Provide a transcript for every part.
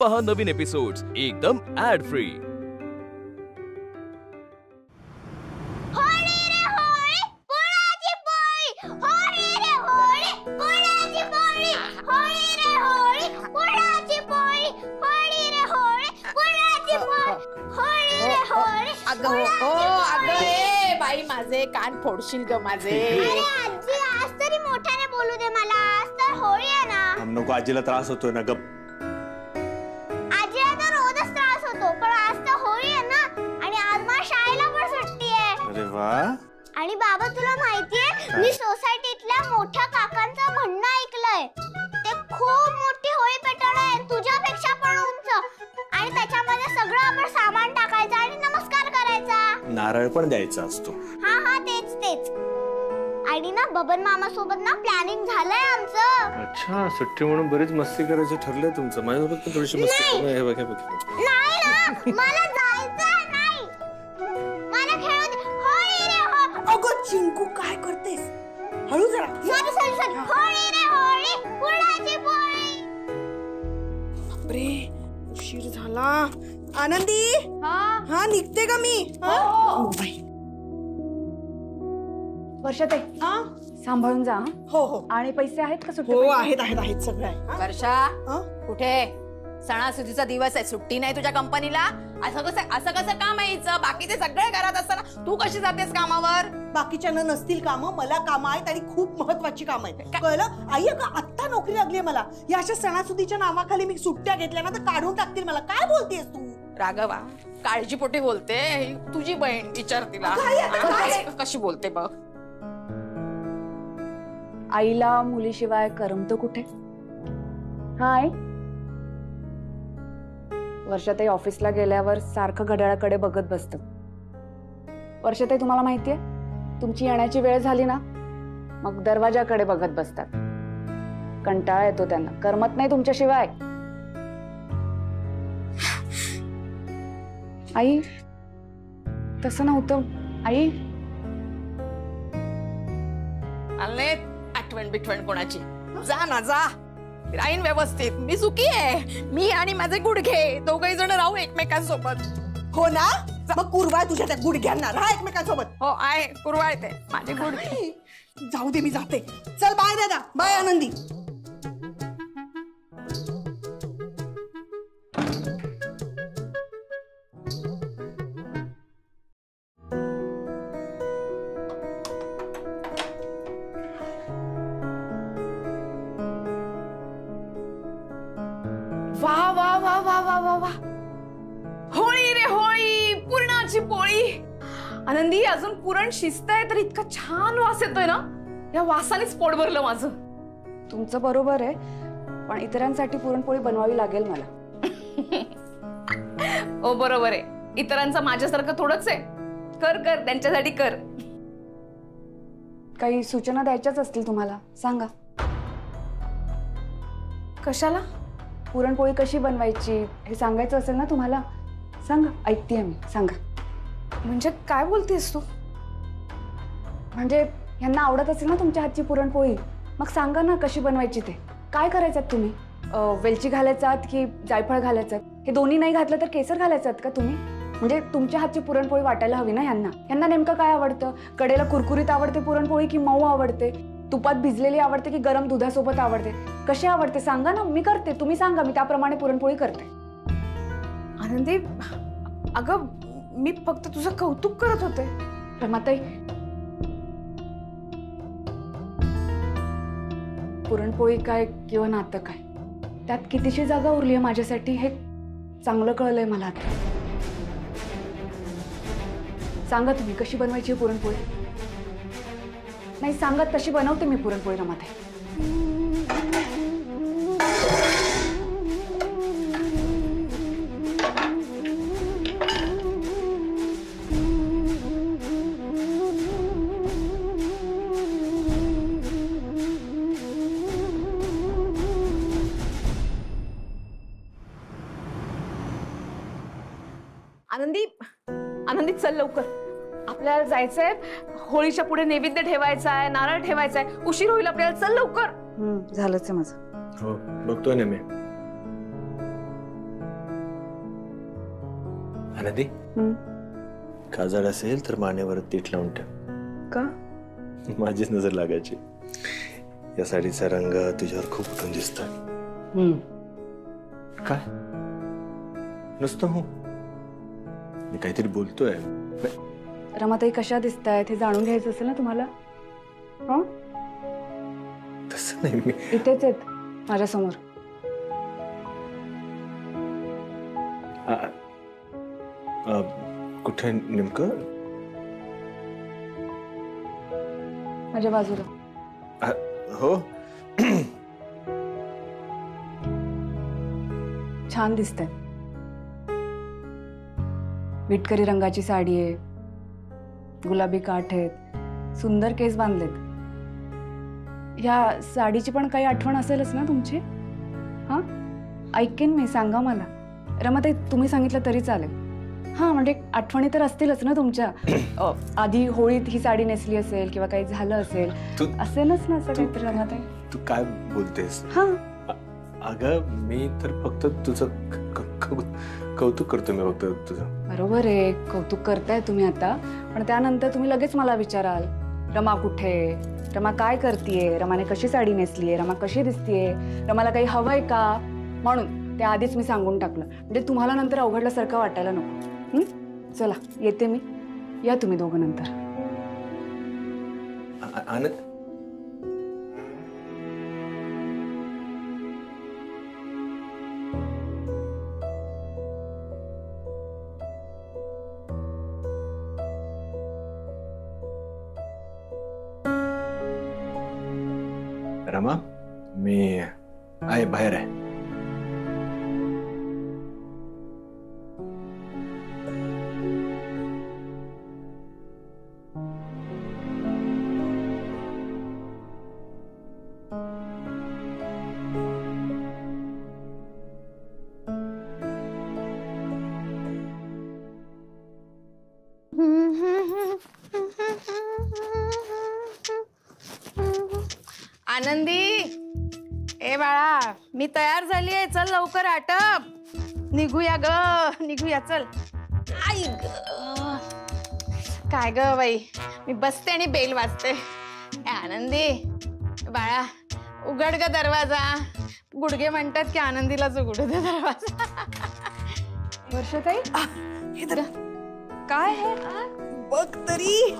पहा नवीन एपिसोड्स एकदम add free. बाई माझे कान फोडशील ग माझे। अरे आजी आज तरी मोठ्याने बोलू दे मला, आज तर होळी आहे ना। नको, आजीला त्रास होतोय ना, गप। आजीला तर रोजच त्रास होतो, पण आज तर होळी आहे ना आणि आज मला शाळेला पण सुट्टी आहे। अरे वा। आणि बाबा तुला माहितीये मी सोसायटीतल्या मोठ्या काकांचं म्हणणं ऐकलंय, ते खूप मोठी होळी पेटवणार तुझ्यापेक्षा पण उंच, आणि त्याच्यामध्ये सगळं आपण सामान टाकायचं आणि नमस्कार करायचा, नारळ पण द्यायचा असतो। हा हा तेच तेच। आणि ना बबन मामा सोबत ना प्लॅनिंग झालंय आमचं। अच्छा, सुट्टी म्हणून बरीच मस्ती करायचं ठरलंय तुमचं। माझ्यासोबत पण थोडीशी मस्ती करू। हे बघ, हे बघ। नाही ना, मला जायचंय। नाही, मला खेळू दे। होळी रे हो। अगं चिंकू काय करतेस? हळू जरा। Sorry sorry sorry. होळी रे होळी, पुरणाची पोळी। बापरे, उशीर झाला। आनंदी, हा निघते का मी? वर्षाताई, सांभाळून जा। हो हो। आणि पैसे आहेत का सुट्टे? हो आहेत आहेत आहेत सगळं आहे। वर्षा कुठे? सणासुदीचा दिवस आहे, सुट्टी नाही तुझ्या कंपनीला? असं कसं काम आहे हिचं? बाकीचे सगळे घरात असताना तू कशी जातेस कामावर? बाकीच्यांना नसतील कामं, मला कामं आहेत आणि खूप महत्वाची कामं आहेत। कळलं? आई का आत्ता नोकरी लागली मला, या अशा सणासुदीच्या नावाखाली मी सुट्ट्या घेतल्या ना तर काढून टाकतील मला। काय बोलतेस तू? राघवा, काळजीपोटी बोलते, तुझी बहीण, विचार तिला कशी बोलते बघ। आईला मुलीशिवाय करमतं कुठे? हाय, वर्षाताई ऑफिसला गेल्यावर सारखं घड्याळाकडे बघत बसतं। वर्षाताई तुम्हाला माहितीये, तुमची येण्याची वेळ झाली ना मग दरवाजाकडे बघत बसतात। कंटाळा येतो त्यांना, करमत नाही तुमच्याशिवाय। आई तसं नव्हतं आई। आठवण बिठवण कोणाची? जा ना जा, राहीन व्यवस्थित। मी सुखी आहे, मी आणि माझे गुडघे दोघही जण राहू एकमेकांसोबत। हो ना, मग कुरवाय तुझ्या त्या गुडघ्यांना, राहा एकमेकांसोबत। हो आहे, कुरवाळ ते माझे गुडघे। जाऊ दे, मी जाते। चल बाय दादा, बाय आनंदी। वा वा वा वा वा वा वा, होळी रे होळी, पुरणाची पोळी। आनंदी, अजून पुरण शिजतंय तर इतका छान वास येतोय ना, या वासानेच पोट भरलं माझं। तुमचं बरोबर आहे, पण इतरांसाठी पुरणपोळी बनवावी लागेल मला। हो बरोबर आहे, इतरांचं माझ्यासारखं थोडंच आहे। कर कर, त्यांच्यासाठी कर। काही सूचना द्यायच्याच असतील तुम्हाला, सांगा। कशाला? पुरणपोळी कशी बनवायची हे सांगायचं असेल ना तुम्हाला, सांगा, ऐकतेय मी, सांगा। म्हणजे काय बोलतेस तू? म्हणजे यांना आवडत असेल ना तुमच्या हातची पुरणपोळी, मग सांगा ना कशी बनवायची ते। काय करायचं तुम्ही? वेलची घालायचात की जायफळ घालायचं? हे दोन्ही नाही घातलं तर केसर घालायचात का तुम्ही? म्हणजे तुमच्या हातची पुरणपोळी वाटायला हवी ना यांना नेमकं काय आवडतं? कडेला कुरकुरीत आवडते पुरणपोळी की मऊ आवडते? तुपात भिजलेली आवडते की गरम दुधासोबत आवडते? कशी आवडते सांगा ना, मी करते, तुम्ही सांगा, मी त्याप्रमाणे पुरणपोळी करते। आनंदी, अगं मी फक्त तुझं कौतुक करत होते। रमाताई, पुरणपोळी काय किंवा नातं काय, त्यात कितीशी जागा उरली आहे माझ्यासाठी हे चांगलं कळलंय मला आता। सांगा तुम्ही कशी बनवायची पुरणपोळी? नाही सांगा, तशी बनवते मी पुरणपोळी रमाताई। आनंदी, आनंदी चल लवकर, आपल्याला जायचंय, होळीच्या पुढे नैवेद्य ठेवायचा आहे, नारळ ठेवायचा आहे, उशीर होईल आपल्याला, चल लवकर। झालंच आहे माझं। हो बघतोय ना मी। आनंदी हं, काजळ असेल तर मानेवर तीट लावून ठेव. का? माझीच नजर लागायची. या साडीचा रंग तुझ्यावर खूप उठून दिसतोय. हं. काय नुसतं हो, मी काहीतरी बोलतोय. रमाताई कशा दिसतायत हे जाणून घ्यायचं असेल ना तुम्हाला? हं? तसं नाही मी. इथेच आहेत माझ्यासमोर. कुठे नेमकं? माझ्या बाजूला. हो. छान दिसतंय. विटकरी रंगाची साडी आहे, गुलाबी काठ आहेत, सुंदर केस बांधलेत. ह्या साडीची पण काही आठवण असेलच ना तुमची? हा, ऐकेन मी, सांगा मला. रमाताई तुम्ही सांगितलं तरी चालेल. हा, म्हणजे आठवणी तर असतीलच ना तुमच्या. आधी होळीत ही साडी नेसली असेल किंवा काही झालं असेल, असेलच ना असं काहीतरी रमाताई. तू काय बोलतेस? हा, अगं मी तर फक्त तुझं कौतुक करतो. मी फक्त तुझं. बरोबर आहे, कौतुक करताय तुम्ही आता, पण त्यानंतर तुम्ही लगेच मला विचाराल रमा कुठे, रमा काय करतीये, रमाने कशी साडी नेसलीये, रमा कशी दिसतीये, रमाला काही हवंय का, म्हणून ते आधीच मी सांगून टाकलं, म्हणजे तुम्हाला नंतर अवघडल्यासारखं वाटायला नको. चला येते मी, या तुम्ही दोघं नंतर. आनंद, रमा मी आहे, बाहेर आहे. आनंदी, ए बाळा, मी तयार झाली आहे, चल लवकर आटप. निघूया ग, निघूया, चल. आई ग, काय ग बाई, मी बसते आणि बेल वाजते. आनंदी बाळा, उघड ग दरवाजा. गुडगे म्हणतात की आनंदीलाच उघडू दे दरवाजा. वर्षाताई, हे तर काय आहे? बघ तरी.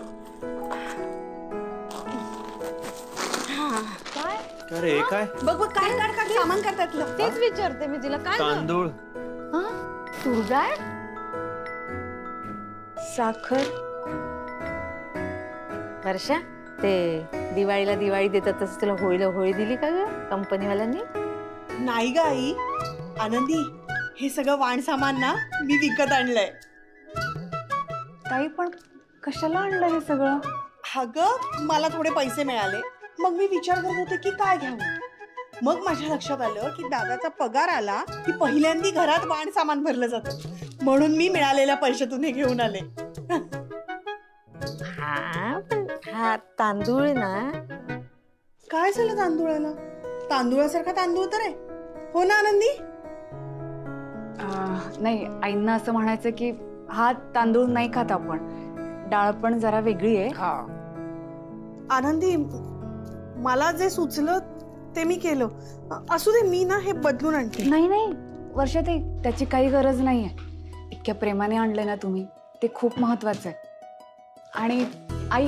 काय? अरे काय? बघ बघ, काय काढ काढ सामान करतातलं. तेच विचारते मी तिला, काय ग? तांदूळ. तुळजाळ, साखर. वर्षा, ते दिवाळीला दिवाळी देतात तसं तुला होळीला होळी दिली का ग कंपनीवाल्यांनी? नाही ग आई. आनंदी, हे सगळं वाण सामान ना मी विकत आणलंय. ताई पण कशाला आणलं हे सगळं? अगं मला थोडे पैसे मिळाले, मग मी विचार करत होते की काय घ्यावं. मग माझ्या लक्षात आलं की दादाचा पगार आला की पहिल्यांदा घरात वाण सामान भरलं जातं, म्हणून मी मिळालेल्या पैशातून हे घेऊन आले. हा, पण हा तांदूळ ना. काय झालं तांदूळाला? तांदूळासारखा तांदूळ तर आहे, हो ना आनंदी? नाही, आईंना असं म्हणायचं की हा तांदूळ नाही खात आपण, डाळ पण जरा वेगळी आहे. आनंदी, मला जे सुचलं ते मी केलं. असू दे, मी ना हे बदलून आणते. नाही नाही वर्षाताई, त्याची काही गरज नाहीये. इतक्या प्रेमाने आणलंय ना तुम्ही, ते खूप महत्वाचं आहे. आणि आई,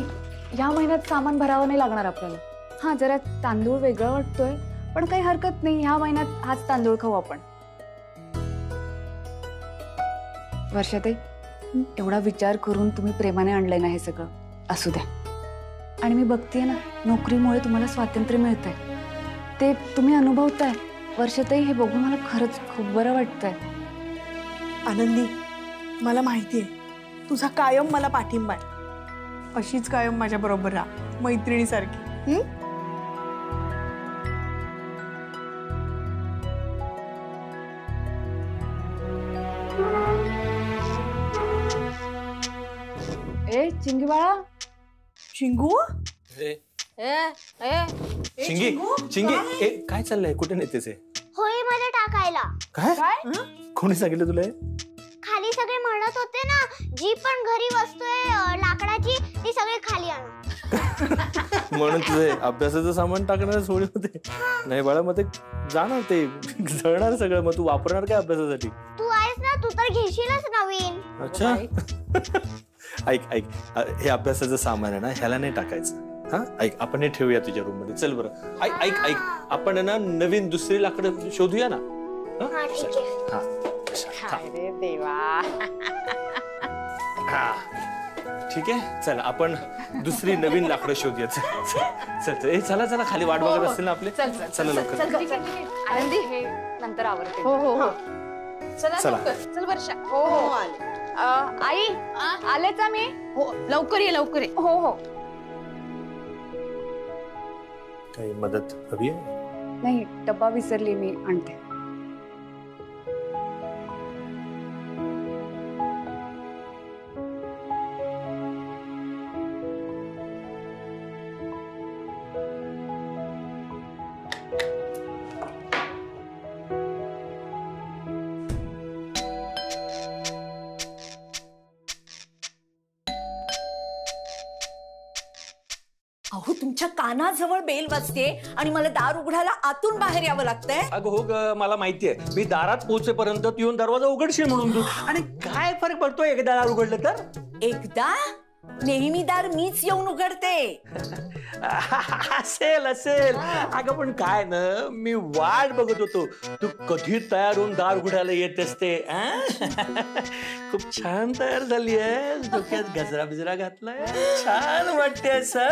ह्या महिन्यात सामान भरावं नाही लागणार आपल्याला. हा, जरा तांदूळ वेगळं वाटतोय, पण काही हरकत नाही, ह्या महिन्यात हाच तांदूळ खाऊ आपण. वर्षाताई, एवढा विचार करून तुम्ही प्रेमाने आणलंय ना हे सगळं, असू द्या. आणि मी बघतेय ना, नोकरीमुळे तुम्हाला स्वातंत्र्य मिळतंय, ते तुम्ही अनुभवताय. वर्षाताई, हे बघून मला खरंच खूप बरं वाटतंय. आनंदी, मला माहितीये तुझा कायम मला पाठिंबा आहे. अशीच कायम माझ्या बरोबर राहा, मैत्रिणीसारखी. ए चिंगी बाळा. चिंगू, चिंगी, चिंगी, ए काय चाललंय? कुठे नेतेस? होळीमध्ये टाकायला. काय? कोणी सांगितलं तुला? खाली सगळे म्हणत होते जी पण घरी वस्तू आहे लाकडाची ती सगळी खाली आणा. म्हणून तुझे अभ्यासाचं सामान टाकणार होळीमध्ये? नाही बाळा, मग ते जाणार, ते जळणार सगळं. मग तू वापरणार काय अभ्यासासाठी? तू आहेस ना, तू तर घेशीलच नवीन. अच्छा. ऐक ऐक, हे अभ्यासाचं सामान आहे ना, ह्याला नाही टाकायचं. हा ऐक, आपण हे ठेवूया तुझ्या रूम मध्ये. चल बरं. ऐक ऐक ऐक, आपण ना नवीन दुसरी लाकडं शोधूया ना. हा ठीक आहे. अरे देवा. ठीक आहे, चल आपण दुसरी नवीन लाकडं शोधूया. चल चल, ए चला चला, खाली वाट बघत असतील ना आपले. चला लवकर. आनंदी, हे नंतर आवडते. हो हो हो. चला. चल वर्षा. हो हो आले. आई, आलेच मी. हो लवकर ये लवकर ये. हो हो. काही मदत हवी आहे? नाही, डब्बा विसरली मी, आणते. अहो तुमच्या कानाजवळ बेल वाजते आणि मला दार उघडायला आतून बाहेर यावं लागतंय. अगं हो ग, मला माहितीये, मी दारात पोहोचेपर्यंत तू येऊन दरवाजा उघडशील म्हणून तू. आणि काय फरक पडतो एकदा दार उघडलं तर? एकदा नेहमी दार मीच येऊन उघडते. असेल असेल. अगं पण काय ना, मी वाट बघत होतो तू कधी तयार होऊन दार उघडायला येत असते. खूप छान तयार झाली आहे, डोक्यात गजरा बिजरा घातलाय, छान वाटते असं.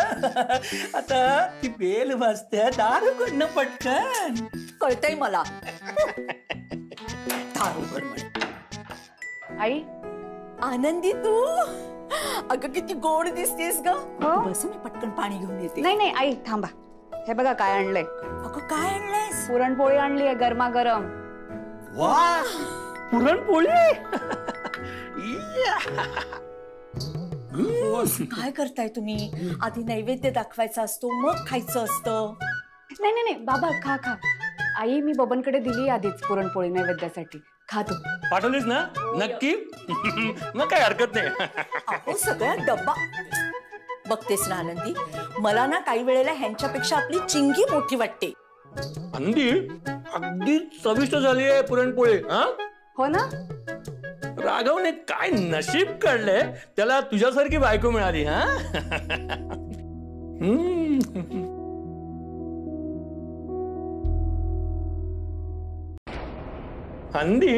आता ती बेल वाजते, दार उघडणं पटकन. कळतंय मला. दार उघड म्हणे. आई, आनंदी तू अगं किती गोड दिसतेस ग. बस मी पटकन पाणी घेऊन येते. नाही नाही आई, थांबा. हे बघा काय आणलंय. अगं काय आणलंयस? पुरणपोळी आणली आहे, गरमागरम. वा, पुरणपोळी. काय करताय तुम्ही? आधी नैवेद्य दाखवायचा असतो, मग खायचं असतं. नाही नाही नाही बाबा, खा खा. आई, मी बबनकडे दिली आधीच पुरणपोळी नैवेद्यासाठी. खा तू. पाठवलीस ना? नक्की. मग काय हरकत नाही. अहो सगळा डब्बा बघतेस ना आनंदी, मला ना काही वेळेला ह्यांच्यापेक्षा आपली चिंगी मोठी वाटते. आनंदी, अगदी चविष्ट झाली आहे पुरणपोळी. हा हो ना. राघवने काय नशीब काढलंय, त्याला तुझ्यासारखी बायको मिळाली. हा आनंदी,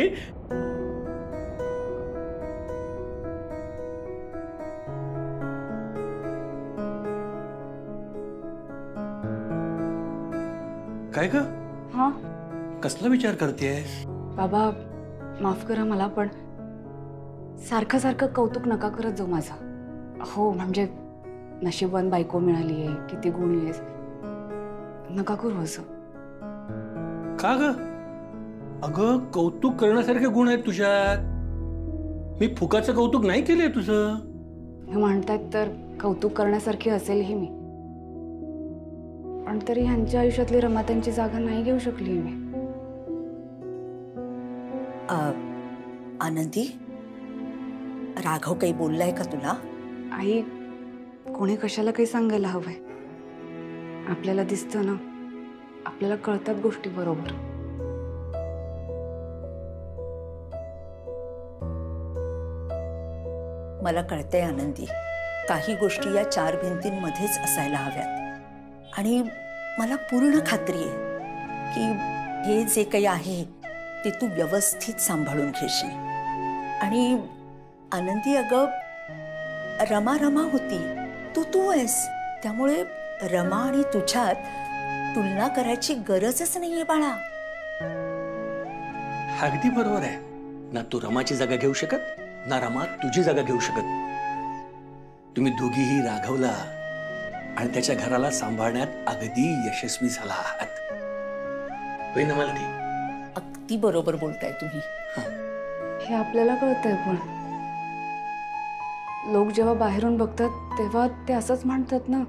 काय ग, हा कसला विचार करतेय? बाबा, माफ करा मला, पण सारखं सारखं कौतुक नका करत जाऊ माझं. हो म्हणजे नशीबवान बायको मिळाली आहे, किती गुणी आहेस, नका करू असं. का ग? अगं कौतुक करण्यासारखे गुण आहेत तुझ्यात. मी फुकाचं कौतुक नाही केलंय तुझं. हे म्हणतायत तर कौतुक करण्यासारखी असेल ही मी, पण तरी ह्यांच्या आयुष्यातली रमा त्यांची जागा नाही घेऊ शकली मी. आनंदी, राघव काही बोललाय का तुला? आई, कोणी कशाला काही सांगायला हवंय. आपल्याला दिसतं ना, आपल्याला कळतात गोष्टी बरोबर. मला कळतंय आनंदी, काही गोष्टी या चार भिंतींमध्येच असायला हव्यात. आणि मला पूर्ण खात्री आहे की हे जे काही आहे ते तू व्यवस्थित सांभाळून घेशील. आणि आनंदी, अगं रमा रमा होती, तू आहेस, त्यामुळे रमा आणि तुझ्यात तुलना करायची गरजच नाहीये बाळा. अगदी बरोबर आहे ना. तू रमाची जागा घेऊ शकत ना, रमा तुझी जागा घेऊ शकत. तुम्ही दोघीही राघवला आणि त्याच्या घराला सांभाळण्यात अगदी यशस्वी झाला आहात. होय ना मालती? अगदी बरोबर बोलताय तुम्ही. हे आपल्याला कळतंय, पण लोक जेव्हा बाहेरून बघतात तेव्हा ते असंच म्हणतात ना,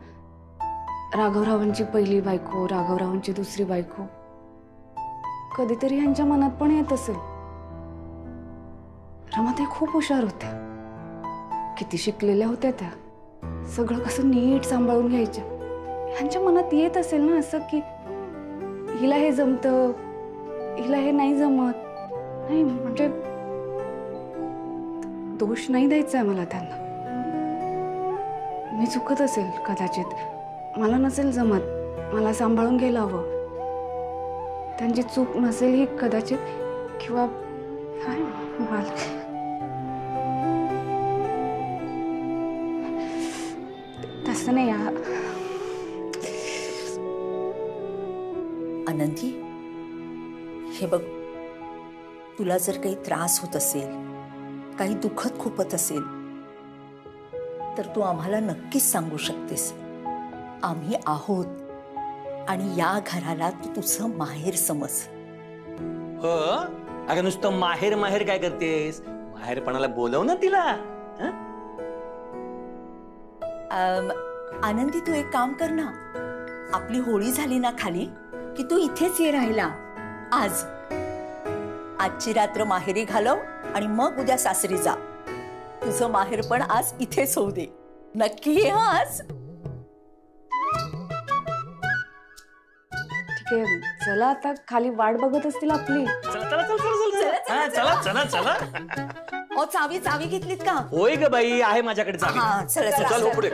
राघवरावांची पहिली बायको, राघवरावांची दुसरी बायको. कधीतरी ह्यांच्या मनात पण येत असेल, रमाताई खूप हुशार होत्या. किती शिकलेल्या होत्या त्या, सगळं कसं नीट सांभाळून घ्यायच्या. ह्यांच्या मनात येत असेल ना असं की हिला हे जमतं, हिला हे नाही जमत. नाही म्हणजे दोष नाही द्यायचा आहे मला त्यांना. मी चुकत असेल कदाचित, मला नसेल जमत, मला सांभाळून घ्यायला हवं. त्यांची चूक नसेल ही कदाचित, किंवा तसं नाही. आनंदी, हे बघ, तुला जर काही त्रास होत असेल, काही दुखत खुपत असेल, तर तू आम्हाला नक्कीच सांगू शकतेस. आम्ही आहोत आणि या घराला तू तुझं माहेर समज. हो अगं, नुसतं माहेर माहेर काय करतेस? माहेरपणाला बोलव ना तिला. आनंदी, तू एक काम कर ना, आपली होळी झाली ना खाली की तू इथेच ये राहिला. आजची रात्र माहेरी घालव आणि मग उद्या सासरी जा. तुझं माहेर पण आज इथेच होऊ दे. नक्की ये आज. ठीक आहे, चला आता खाली वाट बघत असतील आपली. चला चला चला. ओ, चावी चावी घेतलीत का? होय ग बाई, आहे माझ्याकडे चावी. हा, चला चला. चल हो पुढे.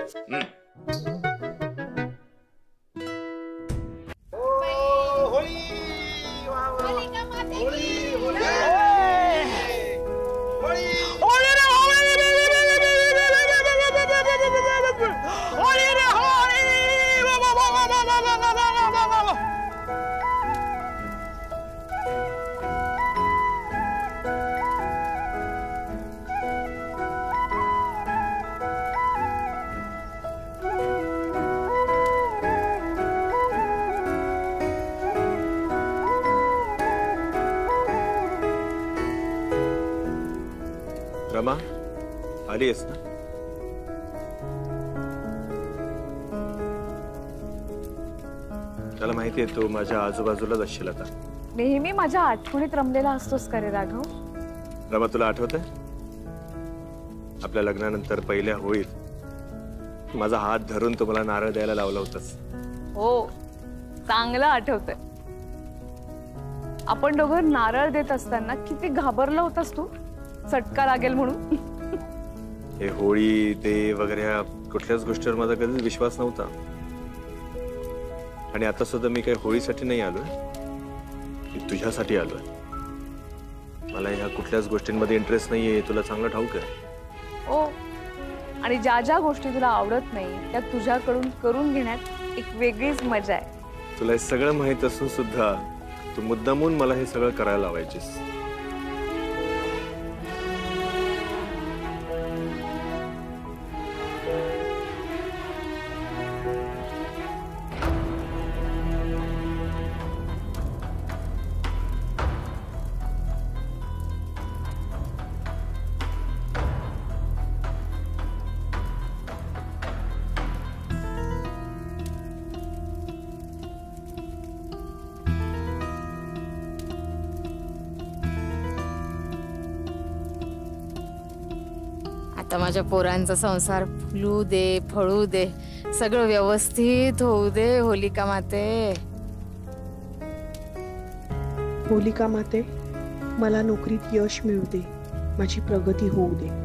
रमा, आली आहेस ना? त्याला माहिती आहे तू माझ्या आजूबाजूलाच असशील आता. नेहमी माझ्या आठवणीत रमलेला असतोस का रे राघव? रमा, तुला आठवतंय आपल्या लग्नानंतर पहिल्या होळीत माझा हात धरून तुम्हाला नारळ द्यायला लावला होतास? हो, चांगलं आठवतंय. आपण दोघं नारळ देत असताना किती घाबरला होतास तू, चटका लागेल म्हणून. हे होळी ते वगैरे कुठल्याच गोष्टीवर माझा कधीच विश्वास नव्हता. आणि आता सुद्धा मी काही होळीसाठी नाही आलोय, मी तुझ्यासाठी आलोय. मला ह्या कुठल्याच गोष्टींमध्ये इंटरेस्ट नाहीये, तुला चांगलं ठाऊक आहे. हो, आणि ज्या ज्या गोष्टी तुला आवडत नाही त्या तुझ्याकडून करून घेण्यात एक वेगळीच मजा आहे. तुला हे सगळं माहित असून सुद्धा तू मुद्दामून मला हे सगळं करायला लावायचीस. आता माझ्या पोरांचा संसार फुलू दे, फळू दे, सगळं व्यवस्थित होऊ दे. होलिका माते, होलिका माते, मला नोकरीत यश मिळू दे, माझी प्रगती होऊ दे.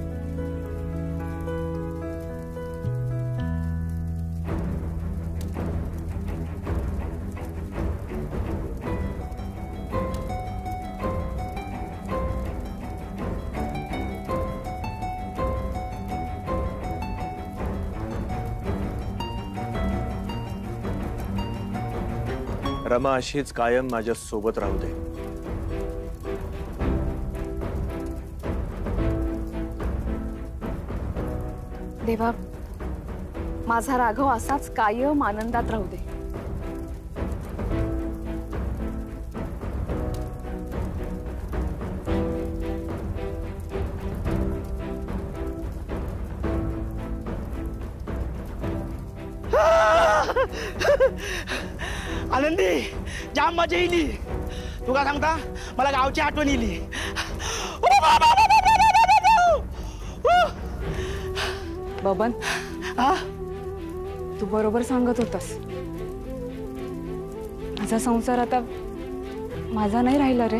रमा अशीच कायम माझ्या सोबत राहू दे. देवा, माझा राघव असाच कायम आनंदात राहू दे. आनंदी, जाम मजा येईल. तुला सांगता, मला गावची आठवण येईल. बबन, हा तू बरोबर सांगत होतास. माझा संसार आता माझा नाही राहिला रे.